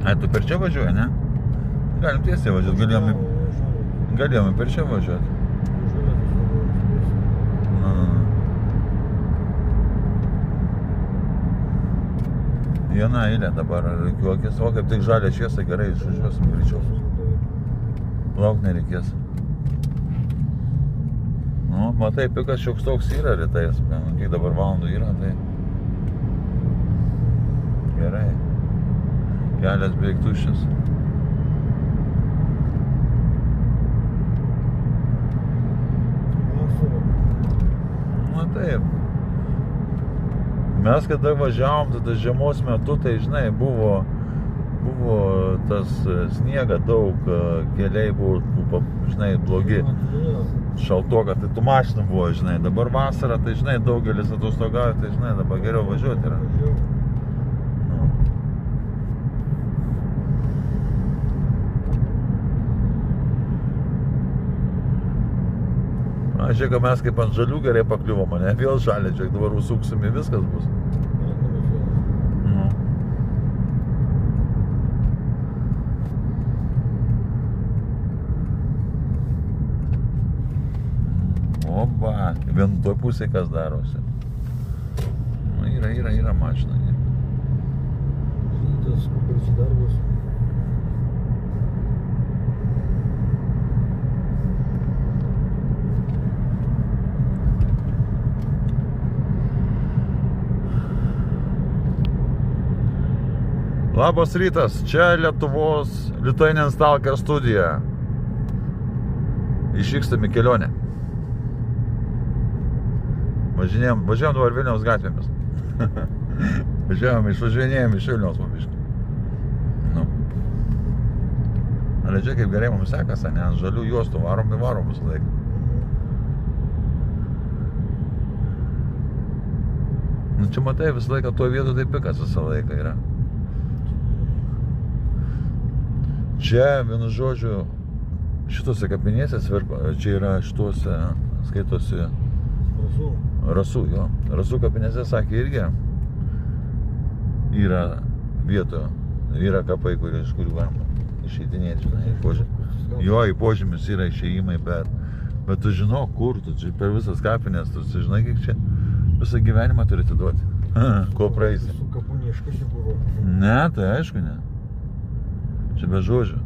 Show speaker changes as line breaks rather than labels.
Ai, tu per čia važiuoji, ne? Galim tiesiai važiuoti, galėjome per čia važiuoti. Viena eilė dabar, rikiuokis, o kaip tik žalia šviesa, gerai, išvažiuosim greičiau. Lauk nereikės. Nu, matai, pikas šioks toks yra rytais, kiek dabar valandų yra, tai gerai. Kelias beveik tuščias. Na taip. Mes kada važiavom, tada žiemos metu, tai žinai, buvo tas sniega daug, keliai buvo, žinai, blogi, šaltoka, tai tų mašinų buvo, žinai, dabar vasara, tai žinai, daugelis atostogauja, tai žinai, dabar geriau važiuoti yra. Na, žiūrėk, mes kaip ant žalių gerai pakliuvom, ne, vėl žalia, žiūrėk, dabar užsuksim ir viskas bus. Oba, vien toj pusėje kas darosi. Nu, yra mašina.
Tas kuris darbas.
Labas rytas, čia Lietuvos Lithuanian Stalker studija. Išvykstam į kelionę. Važiavom dabar Vilniaus gatvėmis. Išvažiuojėjom iš Vilniaus pabiškai. Nu. Ale čia kaip gerai mums sekasi, ne, ant žalių juostų varom visą laiką. Nu čia matai, visą laiką tuo vietu tai pikas visą laiką yra. Čia, vienu žodžiu, šitose kapinėse, čia yra šituose, skaitosi Rasų, jo. Rasų kapinėse, sakė, irgi yra vietų, yra kapai, iš kurių galima išeitinėti, žinai, jo, į požemius yra išėjimai, bet tu žinok, kur tu, čia per visas kapinės, tu žinai, kiek čia visą gyvenimą turi atiduoti, ko praeisi.
Su kapu neiškasi buvo.
Ne, tai aišku, ne. Čia be žodžių.